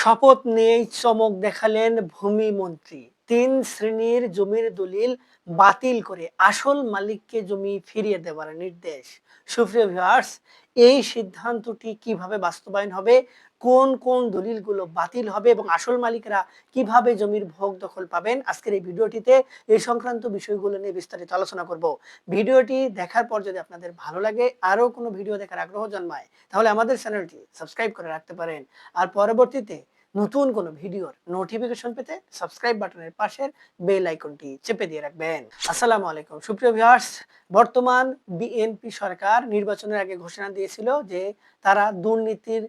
শপথ নিয়েই চমক দেখালেন ভূমি মন্ত্রী। ৩ শ্রেণীর জমির দলিল বাতিল করে আসল মালিককে জমি ফিরিয়ে দেওয়ার নির্দেশ। সুপ্রিয় ভিউয়ার্স, এই সিদ্ধান্তটি কিভাবে বাস্তবায়ন হবে, কোন কোন দলিলগুলো বাতিল হবে এবং আসল মালিকরা কিভাবে জমির ভোগ দখল পাবেন, আজকের এই ভিডিওটিতে এই সংক্রান্ত বিষয়গুলো নিয়ে বিস্তারিত আলোচনা করব। ভিডিওটি দেখার পর যদি আপনাদের ভালো লাগে, আরও কোনো ভিডিও দেখার আগ্রহ জন্মায়, তাহলে আমাদের চ্যানেলটি সাবস্ক্রাইব করে রাখতে পারেন। আর পরবর্তীতে নতুন কোনো ভিডিওর নোটিফিকেশন পেতে সাবস্ক্রাইব বাটনের পাশের বেল আইকনটি চেপে দিয়ে রাখবেন। আসসালামু আলাইকুম সুপ্রিয় ভিউয়ার্স, বর্তমান বিএনপি সরকার নির্বাচনের আগে ঘোষণা দিয়েছিল যে তারা দুর্নীতির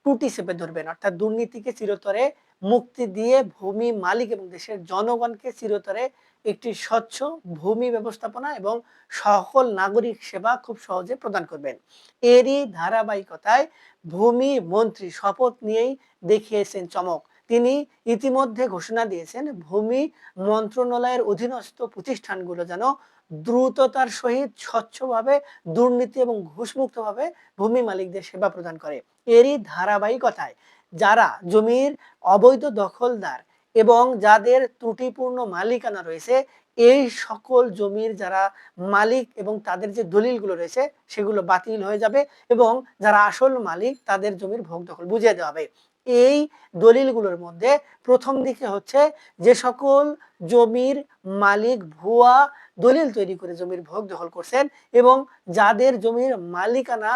টুটি চেপে ধরবেন, অর্থাৎ দুর্নীতিকে চিরতরে মুক্তি দিয়ে ভূমি মালিক এবং দেশের জনগণকে চিরতরে একটি স্বচ্ছ ভূমি ব্যবস্থাপনা এবং সকল নাগরিক সেবা খুব সহজে প্রদান করবেন। এরই ধারাবাহিকতায় ভূমি মন্ত্রী শপথ নিয়েই দেখিয়েছেন চমক। তিনি ইতিমধ্যে ঘোষণা দিয়েছেন ভূমি মন্ত্রণালয়ের অধীনস্থ প্রতিষ্ঠানগুলো যেন দ্রুততার সহিত স্বচ্ছভাবে দুর্নীতি এবং ঘুষমুক্তভাবে ভূমি মালিকদের সেবা প্রদান করে। এরই ধারাবাহিকতায় যারা জমির অবৈধ দখলদার এবং যাদের ত্রুটিপূর্ণ মালিকানা রয়েছে, এই সকল জমির যারা মালিক এবং তাদের যে দলিলগুলো রয়েছে সেগুলো বাতিল হয়ে যাবে এবং যারা আসল মালিক তাদের জমির ভোগ দখল বুঝিয়ে দেওয়া হবে। এই দলিলগুলোর মধ্যে প্রথম দিকে হচ্ছে যে সকল জমির মালিক ভুয়া দলিল তৈরি করে জমির ভোগ দখল করছেন এবং যাদের জমির মালিকানা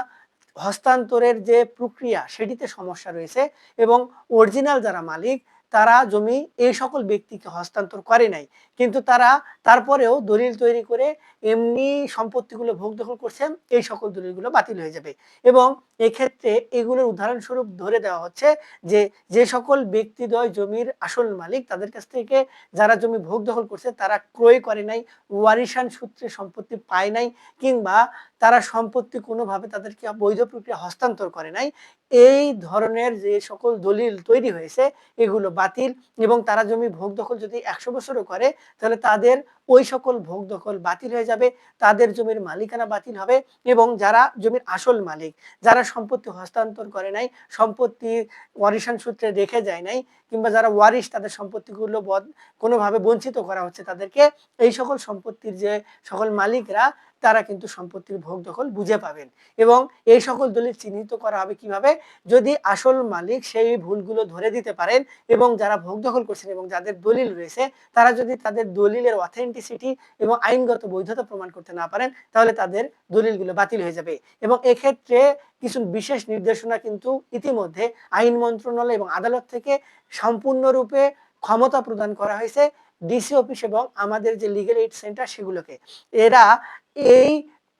হস্তান্তরের যে প্রক্রিয়া সেটিতে সমস্যা রয়েছে এবং অরিজিনাল যারা মালিক তারা জমি এই সকল ব্যক্তিকে হস্তান্তর করে নাই, কিন্তু তারা তারপরেও দলিল তৈরি করে এমনি সম্পত্তিগুলো ভোগ দখল করছেন, এই সকল দলিলগুলো বাতিল হয়ে যাবে। এবং এক্ষেত্রে এগুলোর উদাহরণস্বরূপ ধরে দেওয়া হচ্ছে যে যে সকল ব্যক্তিদ্বয় জমির আসল মালিক তাদের কাছ থেকে যারা জমি ভোগ দখল করছে তারা ক্রয় করে নাই, ওয়ারিশান সূত্রে সম্পত্তি পায় নাই, কিংবা তারা সম্পত্তি কোনোভাবে তাদেরকে বৈধ প্রক্রিয়া হস্তান্তর করে নাই, এই ধরনের যে সকল দলিল তৈরি হয়েছে এগুলো বাতিল। এবং তারা জমি ভোগ দখল যদি ১০০ বছরও করে তাহলে তাদের ওই সকল ভোগ দখল বাতিল হয়ে যাবে, তাদের জমির মালিকানা বাতিল হবে। এবং যারা জমির আসল মালিক, যারা সম্পত্তি হস্তান্তর করে নাই, সম্পত্তি ওয়ারিশান সূত্রে রেখে যায় নাই, কিংবা যারা ওয়ারিশ তাদের সম্পত্তিগুলো কোনোভাবে বঞ্চিত করা হচ্ছে তাদেরকে, এই সকল সম্পত্তির যে সকল মালিকরা তারা কিন্তু সম্পত্তির ভোগ দখল বুঝে পাবেন। এবং এই সকল দলিল চিহ্নিত করা হবে কিভাবে, যদি আসল মালিক সেই ভুলগুলো ধরে দিতে পারেন এবং যারা ভোগ দখল করছেন এবং যাদের দলিল রয়েছে তারা যদি তাদের দলিলের অথেন্টিসিটি এবং আইনগত বৈধতা প্রমাণ করতে না পারেন তাহলে তাদের দলিলগুলো বাতিল হয়ে যাবে। এবং এক্ষেত্রে কিছু বিশেষ নির্দেশনা কিন্তু ইতিমধ্যে আইন মন্ত্রণালয় এবং আদালত থেকে সম্পূর্ণরূপে ক্ষমতা প্রদান করা হয়েছে ডিসি অফিস এবং আমাদের যে লিগ্যাল এইড সেন্টার সেগুলোকে। এরা এই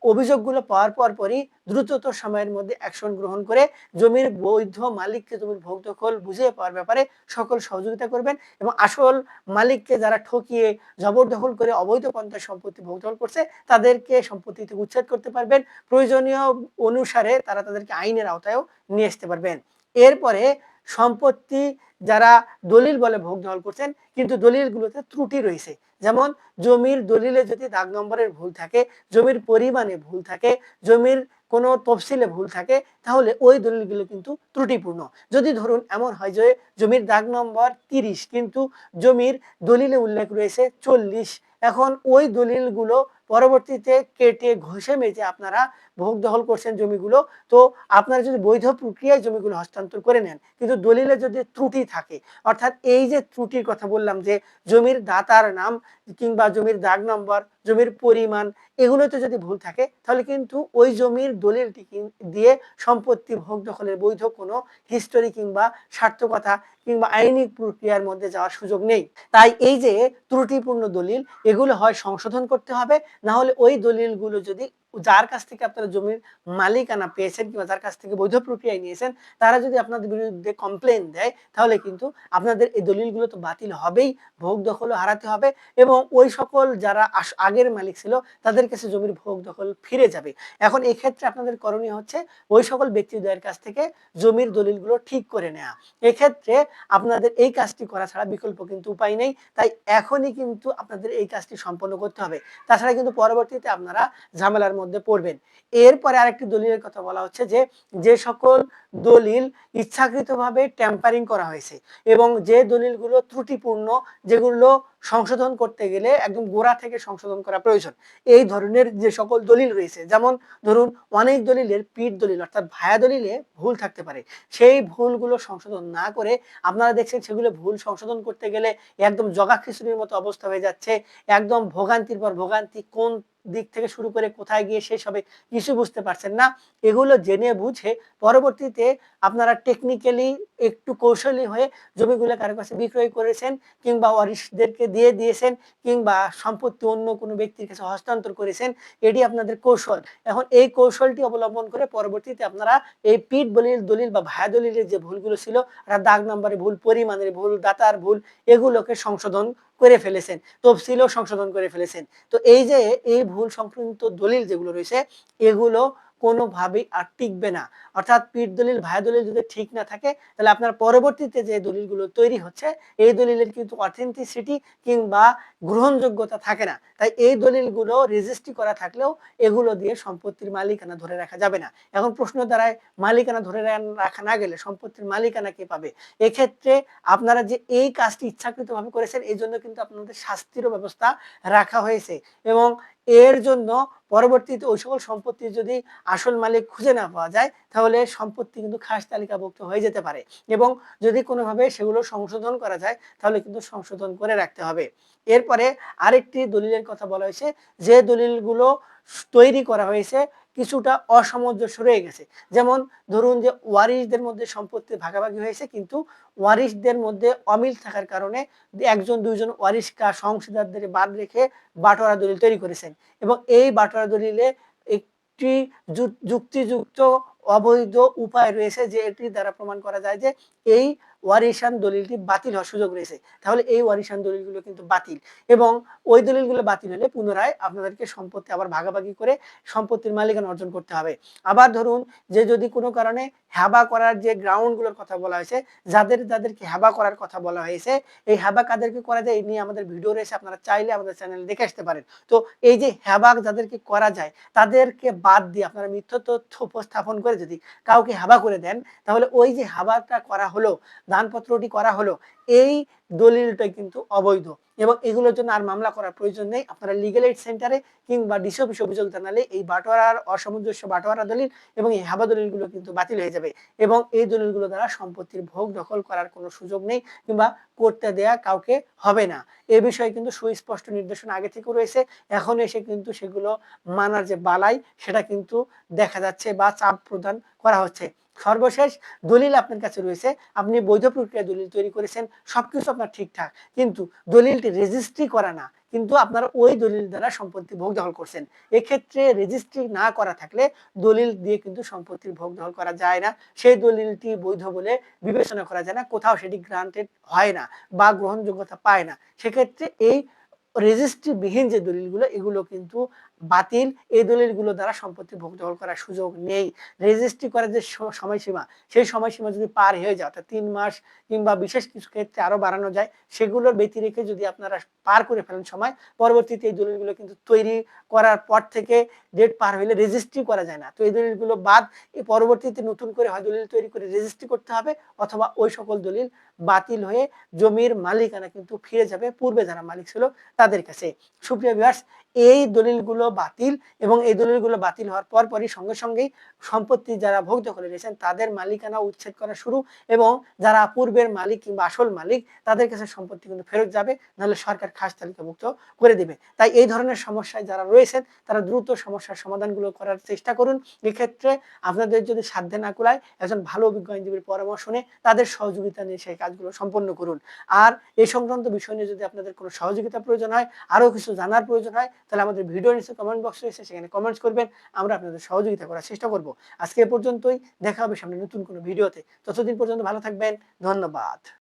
অভিযোগগুলো পাওয়ার পরই দ্রুততর সময়ের মধ্যে অ্যাকশন গ্রহণ করে জমির বৈধ মালিককে জমির ভোগ দখল বুঝিয়ে পাওয়ার ব্যাপারে সকল সহযোগিতা করবেন এবং আসল মালিককে যারা ঠকিয়ে জবরদখল করে অবৈধ পন্থায় সম্পত্তি ভোগ দখল করছে তাদেরকে সম্পত্তি থেকে উচ্ছেদ করতে পারবেন। প্রয়োজনীয় অনুসারে তারা তাদেরকে আইনের আওতায়ও নিয়ে আসতে পারবেন। এরপরে সম্পত্তি যারা দলিল বলে ভোগ দখল করছেন কিন্তু দলিলগুলোতে ত্রুটি রয়েছে, যেমন জমির দলিলে যদি দাগ নম্বরের ভুল থাকে, জমির পরিমাণে ভুল থাকে, জমির কোনো তফসিলে ভুল থাকে, তাহলে ওই দলিলগুলো কিন্তু ত্রুটিপূর্ণ। যদি ধরুন এমন হয় যে জমির দাগ নম্বর ৩০ কিন্তু জমির দলিলে উল্লেখ রয়েছে ৪০, এখন ওই দলিলগুলো পরবর্তীতে কেটে ঘষে মেজে আপনারা ভোগ দখল করছেন জমিগুলো, তো আপনারা যদি বৈধ প্রক্রিয়ায় জমিগুলো হস্তান্তর করে নেন কিন্তু দলিলে যদি ত্রুটি থাকে, অর্থাৎ এই যে ত্রুটির কথা বললাম যে জমির দাতার নাম কিংবা জমির দাগ নম্বর, জমির পরিমাণ, এগুলোতে যদি ভুল থাকে তাহলে কিন্তু ওই জমির দলিলটি দিয়ে সম্পত্তি ভোগ দখলের বৈধ কোনো হিস্টোরি কিংবা সার্থকতা কিংবা আইনি প্রক্রিয়ার মধ্যে যাওয়ার সুযোগ নেই। তাই এই যে ত্রুটিপূর্ণ দলিল এগুলো হয় সংশোধন করতে হবে, না হলে ওই দলিলগুলো যদি যার কাছ থেকে আপনারা জমির মালিকানা পেয়েছেন কিংবা যার কাছ থেকে বৈধ প্রক্রিয়ায় নিয়েছেন তারা যদি আপনাদের বিরুদ্ধে কমপ্লেন দেয় তাহলে কিন্তু আপনাদের এই দলিলগুলো তো বাতিল হবেই, ভোগ দখলও হারাতে হবে এবং ওই সকল যারা আগের মালিক ছিল তাদের কাছে জমির ভোগ দখল ফিরে যাবে। এখন এই ক্ষেত্রে আপনাদের করণীয় হচ্ছে ওই সকল ব্যক্তিদ্বয়ের কাছ থেকে জমির দলিলগুলো ঠিক করে নেওয়া। এক্ষেত্রে আপনাদের এই কাজটি করা ছাড়া বিকল্প কিন্তু উপায় নেই, তাই এখনই কিন্তু আপনাদের এই কাজটি সম্পন্ন করতে হবে। তাছাড়া কিন্তু পরবর্তীতে আপনারা ঝামেলার মধ্যে পড়বেন। এরপরে আরেকটি দলিলের কথা বলা হচ্ছে যে, যে সকল দলিল ইচ্ছাকৃতভাবে ট্যাম্পারিং করা হয়েছে এবং যে দলিলগুলো ত্রুটিপূর্ণ, যেগুলো সংশোধন করতে গেলে একদম গোড়া থেকে সংশোধন করা প্রয়োজন, এই ধরনের যে সকল দলিল রয়েছে, যেমন ধরুন অনেক দলিলের পিঠ দলিল অর্থাৎ ভায়া দলিলে ভুল থাকতে পারে, সেই ভুলগুলো সংশোধন না করে আপনারা দেখছেন সেগুলো ভুল সংশোধন করতে গেলে একদম জগা খিচুড়ির মতো অবস্থা হয়ে যাচ্ছে, একদম ভোগান্তির পর ভোগান্তি, কোন দিক থেকে শুরু করে কোথায় গিয়ে শেষ হবে কিছু বুঝতে পারছেন না। এগুলো জেনে বুঝে পরবর্তীতে আপনারা টেকনিক্যালি একটু কৌশলী হয়ে জমিগুলো কারো কাছে বিক্রয় করেছেন, কিংবা ওয়ারিশদেরকে দিয়ে দিয়েছেন, কিংবা সম্পত্তি অন্য কোনো ব্যক্তির কাছে হস্তান্তর করেছেন, এটি আপনাদের কৌশল। এখন এই কৌশলটি অবলম্বন করে পরবর্তীতে আপনারা এই পিঠ দলিল বা ভায়া দলিলের যে ভুলগুলো ছিল, দাগ নম্বরে ভুল, পরিমাণের ভুল, দাতার ভুল, এগুলোকে সংশোধন করে ফেলেছেন, তফসিলও সংশোধন করে ফেলেছেন। তো এই যে এই ভুল সংক্রান্ত দলিল যেগুলো রয়েছে, এগুলো কোনোভাবেই আর টিকবে না। অর্থাৎ পিঠ দলিল, ভায়া দলিল যদি ঠিক না থাকে, তাহলে আপনার পরবর্তীতে যে দলিলগুলো তৈরি হচ্ছে, এই দলিলের কিন্তু অথেন্টিসিটি কিংবা গ্রহণযোগ্যতা থাকে না। তাই এই দলিলগুলো রেজিস্ট্রি করা থাকলেও এগুলো দিয়ে সম্পত্তির মালিকানা ধরে রাখা যাবে না। এখন প্রশ্ন দাঁড়ায়, মালিকানা ধরে রাখা না গেলে সম্পত্তির মালিকানা কে পাবে? এক্ষেত্রে আপনারা যে এই কাজটি ইচ্ছাকৃতভাবে করেছেন, এই জন্য কিন্তু আপনাদের শাস্তিরও ব্যবস্থা রাখা হয়েছে এবং এর জন্য পরবর্তীতে ওই সকল সম্পত্তি যদি আসল মালিক খুঁজে না পাওয়া যায়, তাহলে সম্পত্তি কিন্তু খাস তালিকাভুক্ত হয়ে যেতে পারে এবং যদি কোনোভাবে সেগুলো সংশোধন করা যায়, তাহলে কিন্তু সংশোধন করে রাখতে হবে। এরপরে আরেকটি দলিলের কথা বলা হয়েছে, যে দলিলগুলো তৈরি করা হয়েছে কিছুটা অসামঞ্জস্য রয়ে গেছে। যেমন ধরুন যে ওয়ারিশদের মধ্যে সম্পত্তি ভাগাভাগি হয়েছে, কিন্তু ওয়ারিশদের মধ্যে অমিল থাকার কারণে একজন দুইজন ওয়ারিশকা অংশীদারদের বাদ রেখে বাটোয়ারা দলিল তৈরি করেছেন এবং এই বাটোয়ারা দলিলে একটি যুক্তিযুক্ত অবৈধ উপায় রয়েছে, যে এটি দ্বারা প্রমাণ করা যায় যে এই ওয়ারিশান দলিলটি বাতিল হওয়ার সুযোগ রয়েছে। তাহলে এই ওয়ারিশান দলিলগুলো কিন্তু বাতিল এবং ওই দলিলগুলো বাতিল হলে পুনরায় আপনাদেরকে সম্পত্তি আবার ভাগাভাগি করে সম্পত্তির মালিকানা অর্জন করতে হবে। আবার ধরুন যে যদি কোনো কারণে হ্যাবা করার যে গ্রাউন্ডগুলোর কথা বলা হয়েছে, যাদেরকে হ্যাবা করার কথা বলা হয়েছে, এই হ্যাবা কাদেরকে করা যায় এই নিয়ে আমাদের ভিডিও রয়েছে, আপনারা চাইলে আমাদের চ্যানেলে দেখে আসতে পারেন। তো এই যে হ্যাবা যাদেরকে করা যায়, তাদেরকে বাদ দিয়ে আপনারা মিথ্যা তথ্য উপস্থাপন করে যদি কাউকে হ্যাবা করে দেন, তাহলে ওই যে হ্যাবাটা করা হলো, দানপত্রটি করা হলো, এই দলিলটাই কিন্তু অবৈধ এবং এগুলোর জন্য আর মামলা করার প্রয়োজন নেই। আপনারা লিগ্যাল এইড সেন্টারে কিংবা ডিসি অফিসে অভিযোগ জানালে এই বাটোয়ারার অসামঞ্জস্য বাটোয়ারা দলিল এবং এই হ্যাবা দলিলগুলো কিন্তু বাতিল হয়ে যাবে এবং এই দলিলগুলো দ্বারা সম্পত্তির ভোগ দখল করার কোনো সুযোগ নেই কিংবা করতে দেয়া কাউকে হবে না। এ বিষয়ে কিন্তু সুস্পষ্ট নির্দেশনা আগে থেকেও রয়েছে, এখন এসে কিন্তু সেগুলো মানার যে বালাই, সেটা কিন্তু দেখা যাচ্ছে বা চাপ প্রদান করা হচ্ছে। সর্বশেষ দলিল আপনার কাছে রয়েছে, আপনি বৈধ প্রক্রিয়ায় দলিল তৈরি করেছেন, সবকিছু আপনার ঠিকঠাক, কিন্তু দলিলটি রেজিস্ট্রি করা না, কিন্তু আপনারা ওই দলিল দ্বারা সম্পত্তি ভোগ দখল করছেন। এক্ষেত্রে রেজিস্ট্রি না করা থাকলে দলিল দিয়ে কিন্তু সম্পত্তির ভোগ দখল করা যায় না, সেই দলিলটি বৈধ বলে বিবেচনা করা যায় না, কোথাও সেটি গ্রান্টেড হয় না বা গ্রহণযোগ্যতা পায় না। সেক্ষেত্রে এই রেজিস্ট্রি বিহীন যে দলিলগুলো, এগুলো কিন্তু বাতিল। এই দলিলগুলো দ্বারা সম্পত্তি ভোগ দখল করার সুযোগ নেই। রেজিস্ট্রি করার যে সময়সীমা, সেই সময়সীমা যদি পার হয়ে যায়, অর্থাৎ 3 মাস কিংবা বিশেষ কিছু ক্ষেত্রে আরো বাড়ানো যায়, সেগুলোর ব্যতি রেখে যদি আপনারা পার করে ফেলেন সময়, পরবর্তীতে এই দলিলগুলো কিন্তু তৈরি করার পর থেকে ডেট পার হইলে রেজিস্ট্রি করা যায় না। তো এই দলিলগুলো বাদ, এই পরবর্তীতে নতুন করে হয় দলিল তৈরি করে রেজিস্ট্রি করতে হবে, অথবা ওই সকল দলিল বাতিল হয়ে জমির মালিকানা কিন্তু ফিরে যাবে পূর্বে যারা মালিক ছিল তাদের কাছে। সুপ্রিয় ভিউয়ার্স, এই দলিলগুলো বাতিল এবং এই দলিলগুলো বাতিল হওয়ার পরপরই সঙ্গে সঙ্গেই সম্পত্তি যারা ভোগ দখলে রয়েছেন তাদের মালিকানা উচ্ছেদ করা শুরু এবং যারা পূর্বের মালিক কিংবা আসল মালিক তাদের কাছে সম্পত্তি কিন্তু ফেরত যাবে, নাহলে সরকার খাস তালিকাভুক্ত করে দিবে। তাই এই ধরনের সমস্যায় যারা রয়েছেন তারা দ্রুত সমস্যার সমাধানগুলো করার চেষ্টা করুন। এক্ষেত্রে আপনাদের যদি সাধ্যে না কুলায়, একজন ভালো অভিজ্ঞ আইনজীবীর পরামর্শ নিয়ে তাদের সহযোগিতা নিয়ে সেই কাজগুলো সম্পন্ন করুন। আর এই সংক্রান্ত বিষয় নিয়ে যদি আপনাদের কোনো সহযোগিতা প্রয়োজন হয়, আরো কিছু জানার প্রয়োজন হয়, তাহলে আমাদের ভিডিও নিচে কমেন্ট বক্স রয়েছে, সেখানে কমেন্টস করবেন, আমরা আপনাদের সহযোগিতা করার চেষ্টা করব। আজকে এ পর্যন্তই, দেখা হবে সামনে নতুন কোনো ভিডিওতে। ততদিন পর্যন্ত ভালো থাকবেন, ধন্যবাদ।